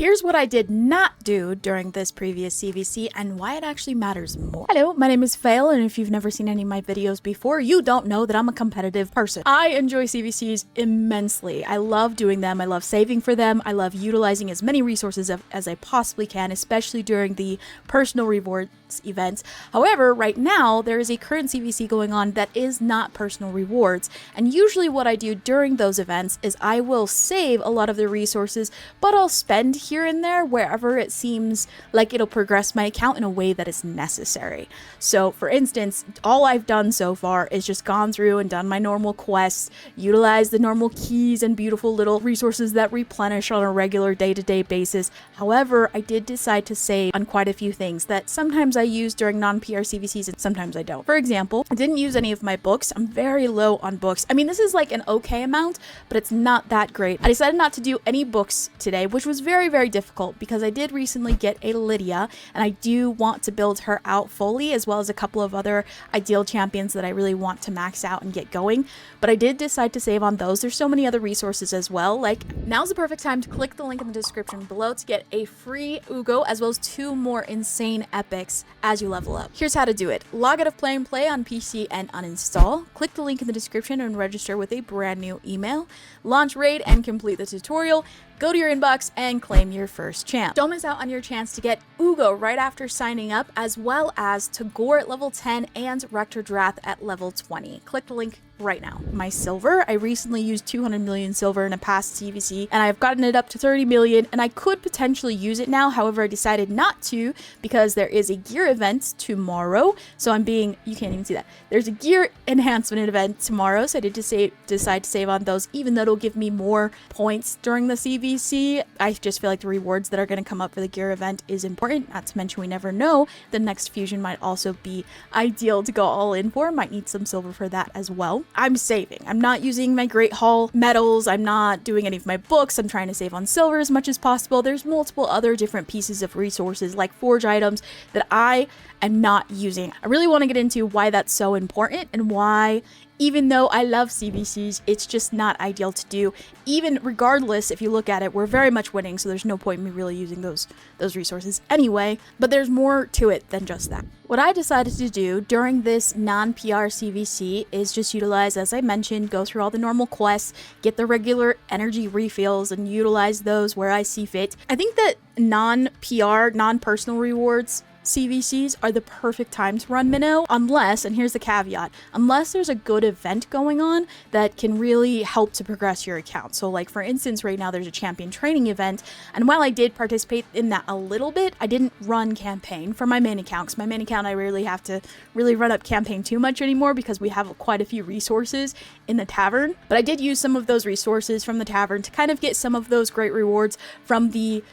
Here's what I did not do during this previous CVC and why it actually matters more. Hello, my name is Fail, and if you've never seen any of my videos before, you don't know that I'm a competitive person. I enjoy CVCs immensely. I love doing them. I love saving for them. I love utilizing as many resources as I possibly can, especially during the personal rewards events. However, right now, there is a current CVC going on that is not personal rewards, and usually what I do during those events is I will save a lot of the resources, but I'll spend here and there wherever it seems like it'll progress my account in a way that is necessary. So for instance, all I've done so far is just gone through and done my normal quests, utilized the normal keys and beautiful little resources that replenish on a regular day-to-day basis. However, I did decide to save on quite a few things that sometimes I use during non-PR CVCs and sometimes I don't. For example, I didn't use any of my books. I'm very low on books. I mean, this is like an okay amount, but it's not that great. I decided not to do any books today, which was very difficult because I did recently get a Lydia and I do want to build her out fully, as well as a couple of other ideal champions that I really want to max out and get going. But I did decide to save on those. There's so many other resources as well. Like, now's the perfect time to click the link in the description below to get a free Uugo as well as 2 more insane epics as you level up. Here's how to do it. Log out of Play and Play on PC and uninstall. Click the link in the description and register with a brand new email. Launch raid and complete the tutorial. Go to your inbox and claim your first champ. Don't miss out on your chance to get Uugo right after signing up, as well as Tagoar at level 10 and Rector Drath at level 20. Click the link right now. My silver, I recently used 200 million silver in a past CVC and I've gotten it up to 30 million, and I could potentially use it now. However, I decided not to because there is a gear event tomorrow. So you can't even see that. There's a gear enhancement event tomorrow. So I did decide to save on those, even though it'll give me more points during the CVC. I just feel like the rewards that are going to come up for the gear event is important. Not to mention, we never know. The next fusion might also be ideal to go all in for. Might need some silver for that as well. I'm saving. I'm not using my Great Hall medals. I'm not doing any of my books. I'm trying to save on silver as much as possible. There's multiple other different pieces of resources like forge items that I am not using. I really want to get into why that's so important and why, even though I love CVCs, it's just not ideal to do. Even regardless, if you look at it, we're very much winning, so there's no point in me really using those resources anyway. But there's more to it than just that. What I decided to do during this non-PR CVC is just utilize, as I mentioned, go through all the normal quests, get the regular energy refills, and utilize those where I see fit. I think that non-PR, non-personal rewards CVCs are the perfect time to run Minnow, unless, and here's the caveat, unless there's a good event going on that can really help to progress your account. So like for instance, right now there's a champion training event, and while I did participate in that a little bit, I didn't run campaign for my main account, because my main account I rarely have to really run up campaign too much anymore because we have quite a few resources in the tavern. But I did use some of those resources from the tavern to kind of get some of those great rewards from the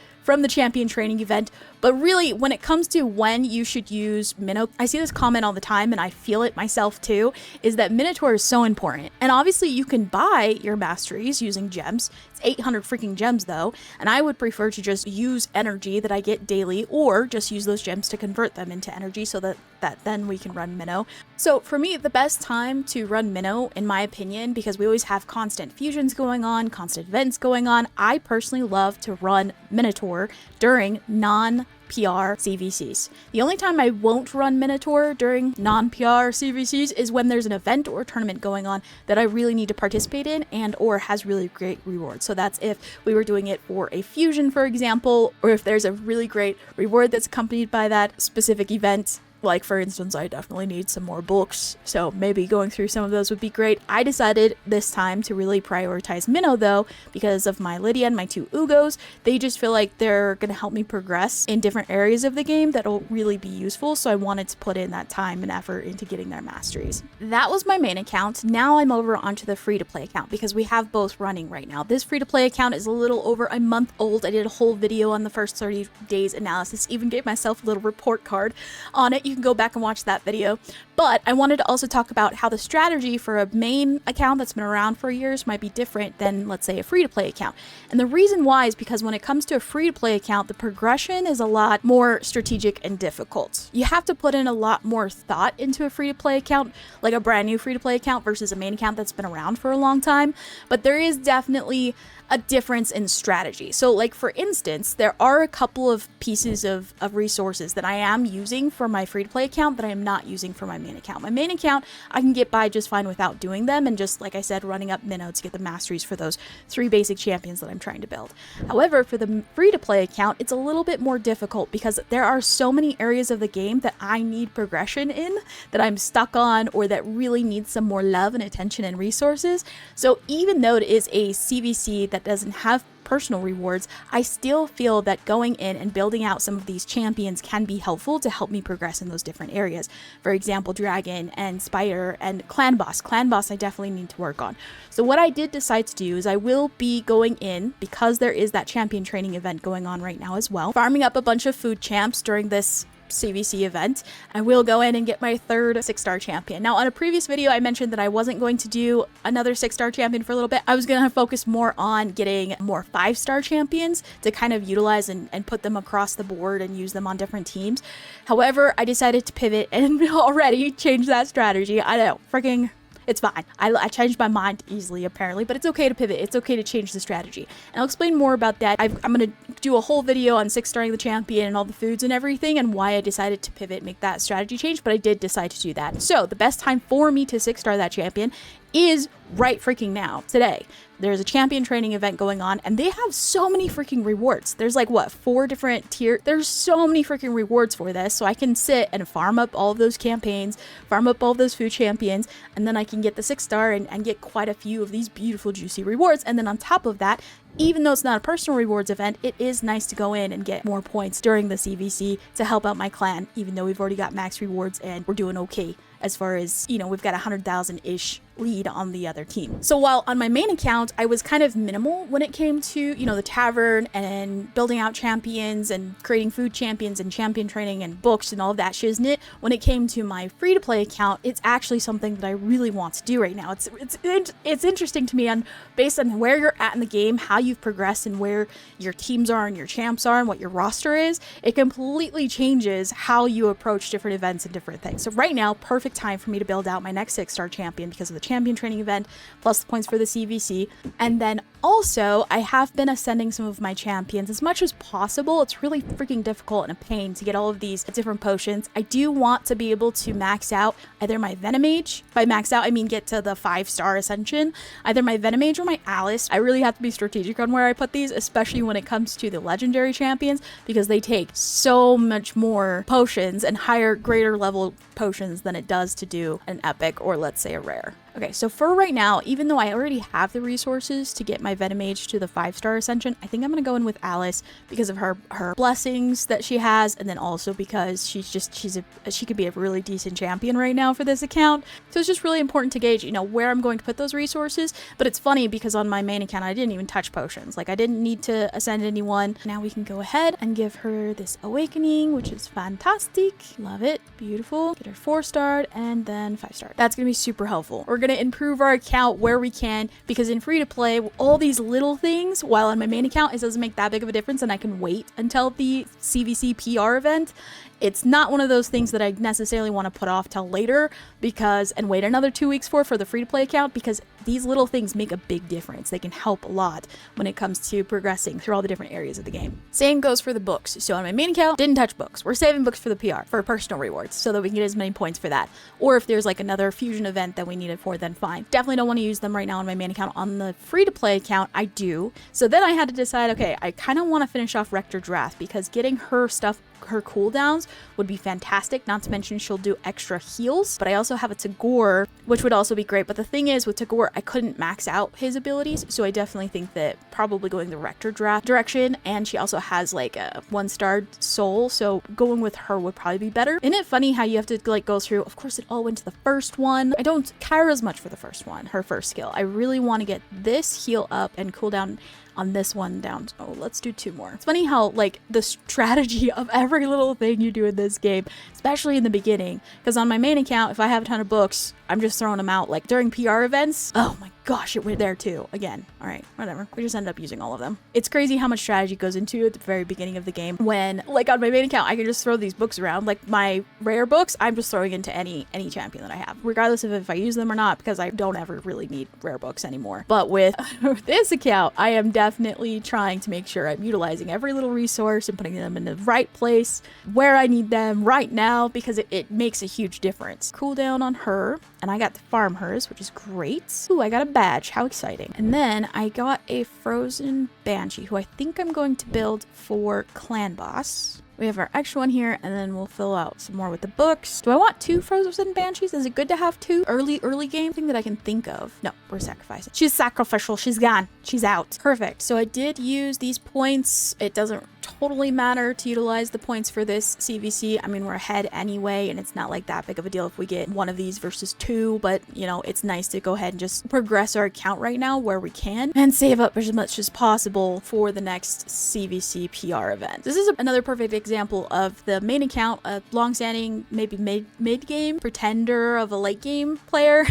champion training event. But really, when it comes to when you should use Minnow, I see this comment all the time and I feel it myself too, is that Minotaur is so important. And obviously you can buy your masteries using gems. It's 800 freaking gems though, and I would prefer to just use energy that I get daily, or just use those gems to convert them into energy so that then we can run Minnow. So for me, the best time to run Minnow, in my opinion, because we always have constant fusions going on, constant events going on, I personally love to run Minotaur during non-PR CVCs. The only time I won't run Minotaur during non-PR CVCs is when there's an event or tournament going on that I really need to participate in and or has really great rewards. So that's if we were doing it for a fusion, for example, or if there's a really great reward that's accompanied by that specific event. Like for instance, I definitely need some more books, so maybe going through some of those would be great. I decided this time to really prioritize Minnow though, because of my Lydia and my 2 Ugos. They just feel like they're going to help me progress in different areas of the game that'll really be useful, so I wanted to put in that time and effort into getting their masteries. That was my main account. Now I'm over onto the free-to-play account because we have both running right now. This free-to-play account is a little over a month old. I did a whole video on the first 30 days analysis, even gave myself a little report card on it. You can go back and watch that video. But I wanted to also talk about how the strategy for a main account that's been around for years might be different than, let's say, a free-to-play account. And the reason why is because when it comes to a free-to-play account, the progression is a lot more strategic and difficult. You have to put in a lot more thought into a free-to-play account, like a brand new free-to-play account versus a main account that's been around for a long time. But there is definitely a difference in strategy. So like for instance, there are a couple of pieces of resources that I am using for my free-to-play account that I am not using for my main account. My main account, I can get by just fine without doing them, and just like I said, running up minnow to get the masteries for those 3 basic champions that I'm trying to build. However, for the free-to-play account, it's a little bit more difficult because there are so many areas of the game that I need progression in, that I'm stuck on, or that really need some more love and attention and resources. So even though it is a CVC that doesn't have personal rewards, I still feel that going in and building out some of these champions can be helpful to help me progress in those different areas. For example, dragon and spider and clan boss. Clan boss I definitely need to work on. So what I did decide to do is I will be going in, because there is that champion training event going on right now as well, farming up a bunch of food champs during this CVC event. I will go in and get my 3rd 6-star champion. Now, on a previous video, I mentioned that I wasn't going to do another 6-star champion for a little bit. I was going to focus more on getting more 5-star champions to kind of utilize and put them across the board and use them on different teams. However, I decided to pivot and already change that strategy. I know, freaking... It's fine. I changed my mind easily, apparently, but it's okay to pivot. It's okay to change the strategy. And I'll explain more about that. I'm going to do a whole video on 6-starring the champion and all the foods and everything, and why I decided to pivot, make that strategy change, but I did decide to do that. So the best time for me to 6-star that champion is right freaking now, today. There's a champion training event going on, and they have so many freaking rewards. There's like, what, 4 different tiers? There's so many freaking rewards for this, so I can sit and farm up all of those campaigns, farm up all of those food champions, and then I can get the 6-star and get quite a few of these beautiful, juicy rewards. And then on top of that, even though it's not a personal rewards event, it is nice to go in and get more points during the CVC to help out my clan, even though we've already got max rewards and we're doing okay as far as, you know, we've got 100,000-ish lead on the other team. So while on my main account, I was kind of minimal when it came to, you know, the tavern and building out champions and creating food champions and champion training and books and all of that shiznit, when it came to my free-to-play account, it's actually something that I really want to do right now. It's interesting to me, on based on where you're at in the game, how you've progressed and where your teams are and your champs are and what your roster is. It completely changes how you approach different events and different things. So right now, perfect time for me to build out my next 6-star champion because of the champion training event, plus the points for the CVC. And then also, I have been ascending some of my champions as much as possible. It's really freaking difficult and a pain to get all of these different potions. I do want to be able to max out either my Venomage. By max out, I mean get to the 5-star ascension. Either my Venomage or my Alice. I really have to be strategic on where I put these, especially when it comes to the legendary champions, because they take so much more potions and higher, greater level potions than it does to do an epic or, let's say, a rare. Okay, so for right now, even though I already have the resources to get my Venomage to the 5-star ascension, I think I'm gonna go in with Alice because of her blessings that she has, and then also because she could be a really decent champion right now for this account. So it's just really important to gauge, you know, where I'm going to put those resources. But it's funny because on my main account, I didn't even touch potions. Like, I didn't need to ascend anyone. Now we can go ahead and give her this awakening, which is fantastic. Love it. Beautiful. Get her 4-starred and then 5-starred. That's gonna be super helpful. We're gonna improve our account where we can, because in free to play, all these little things, while on my main account it doesn't make that big of a difference and I can wait until the CVC PR event, it's not one of those things that I necessarily want to put off till later and wait another 2 weeks for the free to play account, because these little things make a big difference. They can help a lot when it comes to progressing through all the different areas of the game. Same goes for the books. So on my main account, didn't touch books. We're saving books for the PR, for personal rewards, so that we can get as many points for that. Or if there's like another fusion event that we need it for, then fine. Definitely don't want to use them right now on my main account. On the free to play account, I do. So then I had to decide, okay, I kind of want to finish off Rector Drath, because getting her stuff, her cooldowns, would be fantastic. Not to mention she'll do extra heals. But I also have a Tagoar, which would also be great. But the thing is, with Tagoar, I couldn't max out his abilities, so I definitely think that probably going the Rector Drath direction. And she also has like a 1-star soul, so going with her would probably be better. Isn't it funny how you have to like go through? Of course, it all went to the first one. I don't care as much for the first one, her first skill. I really want to get this heal up and cooldown on this one down. Oh, let's do 2 more. It's funny how like the strategy of every little thing you do in this game, especially in the beginning, because on my main account, if I have a ton of books, I'm just throwing them out like during PR events. Oh my gosh, it went there too. Again, all right, whatever. We just ended up using all of them. It's crazy how much strategy goes into at the very beginning of the game when, like on my main account, I can just throw these books around. Like my rare books, I'm just throwing into any champion that I have, regardless of if I use them or not, because I don't ever really need rare books anymore. But with this account, I am definitely trying to make sure I'm utilizing every little resource and putting them in the right place where I need them right now, because it makes a huge difference. Cooldown on her, and I got to farm hers, which is great. Ooh, I got a badge. How exciting. And then I got a frozen banshee, who I think I'm going to build for clan boss. We have our extra one here, and then we'll fill out some more with the books. Do I want 2 frozen banshees? Is it good to have 2? Early game thing that I can think of. No, we're sacrificing. She's sacrificial. She's gone. She's out. Perfect. So I did use these points. It doesn't totally matter to utilize the points for this CVC. I mean, we're ahead anyway, and it's not like that big of a deal if we get one of these versus 2, but you know, it's nice to go ahead and just progress our account right now where we can and save up as much as possible for the next CVC PR event. This is another perfect example of the main account, a long-standing, maybe mid-game pretender of a late-game player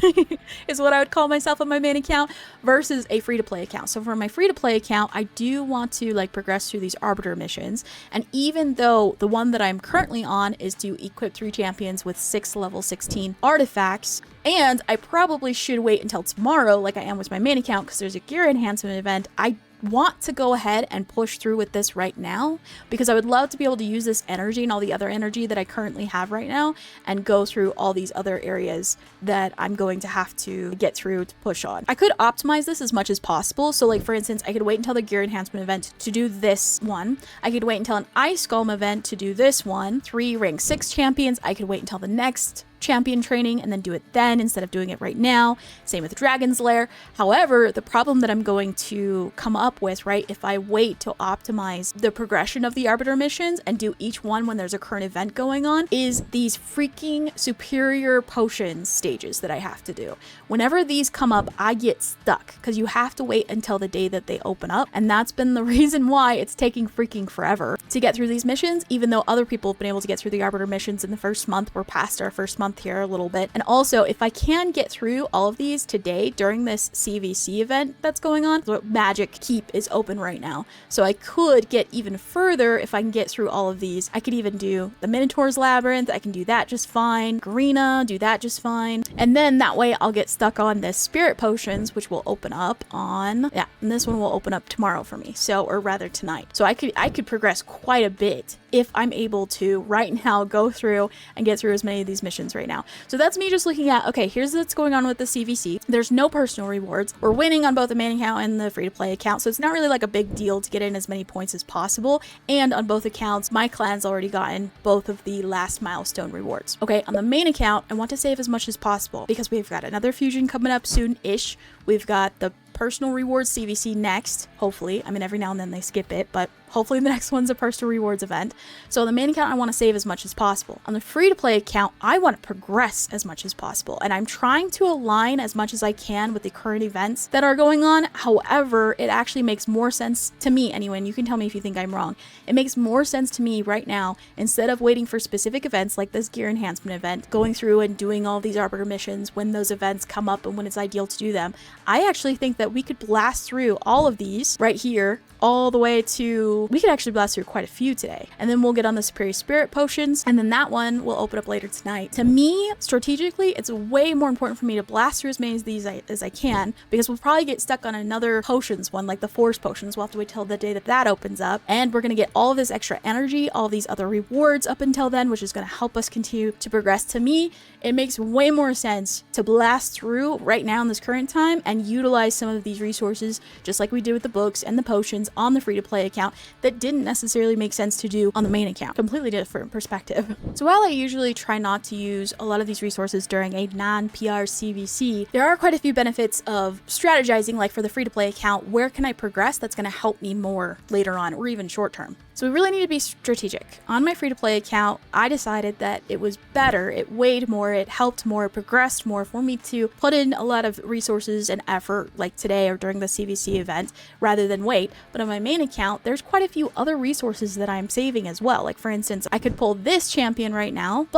is what I would call myself on my main account, versus a free-to-play account. So for my free-to-play account, I do want to like progress through these arbiter missions, and even though the one that I'm currently on is to equip 3 champions with 6 level 16 artifacts, and I probably should wait until tomorrow like I am with my main account because there's a gear enhancement event, I want to go ahead and push through with this right now, because I would love to be able to use this energy and all the other energy that I currently have right now and go through all these other areas that I'm going to have to get through to push on. I could optimize this as much as possible. So like for instance, I could wait until the gear enhancement event to do this one. I could wait until an ice golem event to do this one. 3 rank 6 champions. I could wait until the next champion training and then do it then instead of doing it right now. Same with Dragon's Lair. However, the problem that I'm going to come up with, right, if I wait to optimize the progression of the arbiter missions and do each one when there's a current event going on, is these freaking superior potion stages that I have to do. Whenever these come up, I get stuck because you have to wait until the day that they open up, and that's been the reason why it's taking freaking forever to get through these missions, even though other people have been able to get through the arbiter missions in the first month. We're past our first month here a little bit. And also, if I can get through all of these today during this CVC event that's going on, the Magic Keep is open right now. So I could get even further if I can get through all of these. I could even do the Minotaur's Labyrinth. I can do that just fine. Garena, do that just fine. And then that way I'll get stuck on the Spirit Potions, which will open up on, yeah, and this one will open up tomorrow for me. So, or rather tonight. So I could progress quite a bit if I'm able to right now go through and get through as many of these missions right now. So that's me just looking at, okay, here's what's going on with the CVC. There's no personal rewards. We're winning on both the main account and the free-to-play account, so it's not really like a big deal to get in as many points as possible. And on both accounts, my clan's already gotten both of the last milestone rewards. Okay, on the main account, I want to save as much as possible because we've got another fusion coming up soon-ish. We've got the personal rewards CVC next, hopefully. I mean, every now and then they skip it, but hopefully the next one's a personal rewards event. So on the main account, I want to save as much as possible. On the free-to-play account, I want to progress as much as possible, and I'm trying to align as much as I can with the current events that are going on. However, it actually makes more sense to me anyway, and you can tell me if you think I'm wrong. It makes more sense to me right now, instead of waiting for specific events like this gear enhancement event, going through and doing all these arbiter missions when those events come up and when it's ideal to do them. I actually think that we could blast through all of these right here all the way to, we could actually blast through quite a few today, and then we'll get on the Superior Spirit Potions, and then that one will open up later tonight. To me, strategically, it's way more important for me to blast through as many of these as I can, because we'll probably get stuck on another potions one, like the Force Potions. We'll have to wait till the day that opens up, and we're going to get all of this extra energy, all of these other rewards up until then, which is going to help us continue to progress. To me, it makes way more sense to blast through right now in this current time and utilize some of these resources, just like we did with the books and the potions on the free-to-play account that didn't necessarily make sense to do on the main account. Completely different perspective. So while I usually try not to use a lot of these resources during a non-PR CVC, there are quite a few benefits of strategizing, like for the free-to-play account, where can I progress that's going to help me more later on or even short-term. So we really need to be strategic. On my free-to-play account, I decided that it was better, it weighed more, it helped more, it progressed more for me to put in a lot of resources and effort like today or during the CVC event rather than wait. But on my main account, there's quite a few other resources that I'm saving as well. Like for instance, I could pull this champion right now,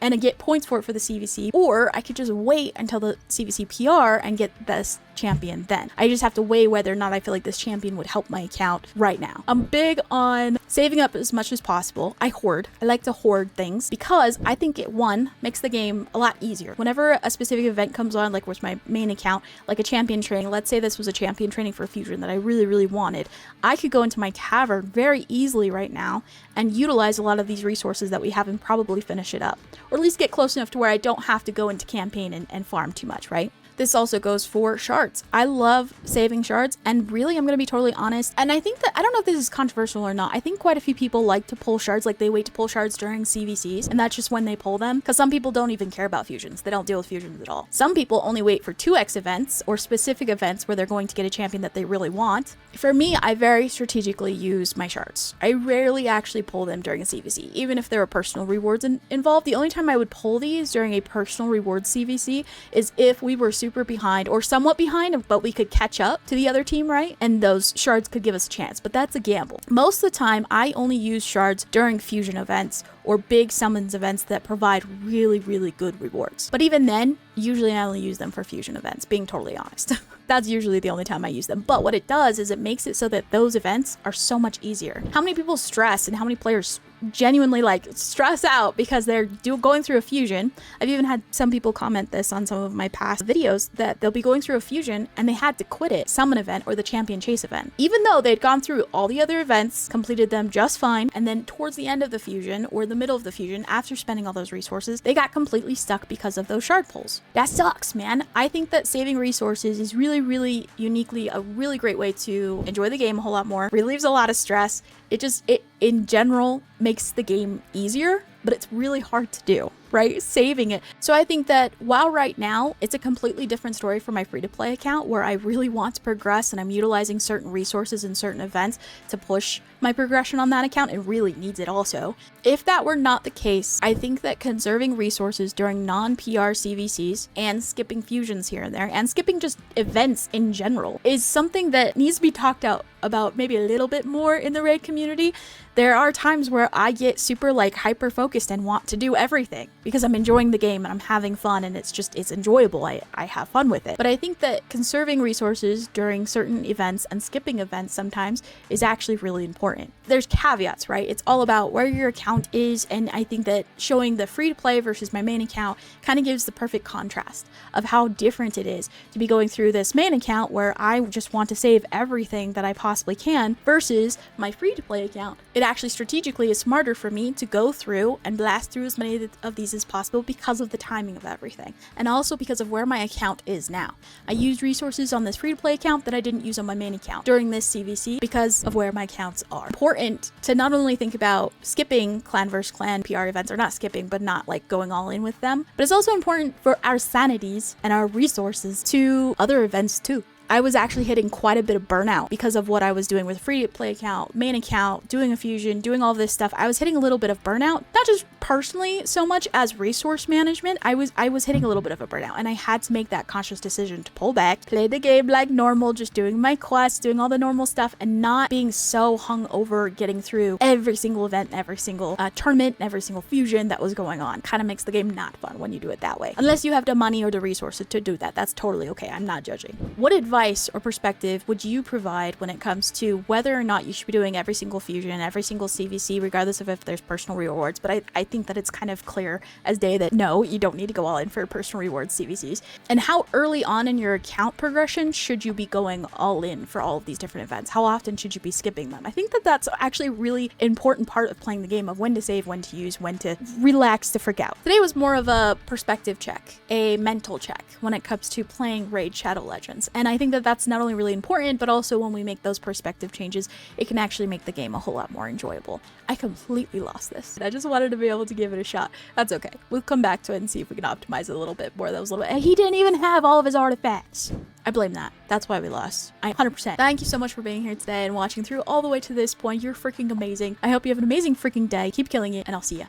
and get points for it for the CVC, or I could just wait until the CVC PR and get this champion then. I just have to weigh whether or not I feel like this champion would help my account right now. I'm big on saving up as much as possible. I hoard. I like to hoard things because I think it, one, makes the game a lot easier. Whenever a specific event comes on, like with my main account, like a champion training, let's say this was a champion training for Fusion that I really, really wanted, I could go into my tavern very easily right now and utilize a lot of these resources that we have and probably finish it up. Or at least get close enough to where I don't have to go into campaign and farm too much, right? This also goes for shards. I love saving shards, and really, I'm going to be totally honest, and I think that, I don't know if this is controversial or not, I think quite a few people like to pull shards, like they wait to pull shards during CVCs, and that's just when they pull them, because some people don't even care about fusions. They don't deal with fusions at all. Some people only wait for 2x events, or specific events where they're going to get a champion that they really want. For me, I very strategically use my shards. I rarely actually pull them during a CVC, even if there are personal rewards involved. The only time I would pull these during a personal rewards CVC is if we were super behind or somewhat behind, but we could catch up to the other team, right? And those shards could give us a chance, but that's a gamble. Most of the time, I only use shards during fusion events or big summons events that provide really, really good rewards. But even then, usually I only use them for fusion events, being totally honest. That's usually the only time I use them. But what it does is it makes it so that those events are so much easier. How many people stress and how many players genuinely like stress out because they're going through a fusion? I've even had some people comment this on some of my past videos that they'll be going through a fusion and they had to quit it, summon event or the champion chase event, even though they'd gone through all the other events, completed them just fine, and then towards the end of the fusion or the middle of the fusion, after spending all those resources, they got completely stuck because of those shard pulls. That sucks, man. I think that saving resources is really, really uniquely a really great way to enjoy the game a whole lot more, relieves a lot of stress. It in general makes the game easier, but it's really hard to do, right? Saving it. So I think that while right now it's a completely different story for my free-to-play account where I really want to progress and I'm utilizing certain resources and certain events to push my progression on that account, it really needs it also. If that were not the case, I think that conserving resources during non-PR CVCs and skipping fusions here and there and skipping just events in general is something that needs to be talked about maybe a little bit more in the raid community. There are times where I get super like hyper focused and want to do everything because I'm enjoying the game and I'm having fun and it's enjoyable. I have fun with it. But I think that conserving resources during certain events and skipping events sometimes is actually really important. There's caveats, right? It's all about where your account is, and I think that showing the free to play versus my main account kind of gives the perfect contrast of how different it is to be going through this main account where I just want to save everything that I possibly can versus my free to play account. It actually strategically is smarter for me to go through and blast through as many of these as possible because of the timing of everything, and also because of where my account is now. I used resources on this free-to-play account that I didn't use on my main account during this CVC because of where my accounts are. Important to not only think about skipping clan versus clan PR events, or not skipping, but not like going all in with them, but it's also important for our sanities and our resources to other events too. I was actually hitting quite a bit of burnout because of what I was doing with free to play account, main account, doing a fusion, doing all this stuff. I was hitting a little bit of burnout, not just personally so much as resource management. I was hitting a little bit of a burnout, and I had to make that conscious decision to pull back, play the game like normal, just doing my quests, doing all the normal stuff, and not being so hung over getting through every single event, every single tournament, every single fusion that was going on. Kind of makes the game not fun when you do it that way. Unless you have the money or the resources to do that. That's totally okay. I'm not judging. What advice or perspective would you provide when it comes to whether or not you should be doing every single fusion, every single CVC, regardless of if there's personal rewards? But I think that it's kind of clear as day that no, you don't need to go all in for personal rewards CVCs. And how early on in your account progression should you be going all in for all of these different events? How often should you be skipping them? I think that that's actually a really important part of playing the game, of when to save, when to use, when to relax to freak out. Today was more of a perspective check, a mental check when it comes to playing Raid Shadow Legends. And I think that that's not only really important, but also when we make those perspective changes, it can actually make the game a whole lot more enjoyable. I completely lost this. I just wanted to be able to give it a shot. That's okay. We'll come back to it and see if we can optimize it a little bit more. That was a little bit. And he didn't even have all of his artifacts. I blame that. That's why we lost. 100%. Thank you so much for being here today and watching through all the way to this point. You're freaking amazing. I hope you have an amazing freaking day. Keep killing it, and I'll see ya.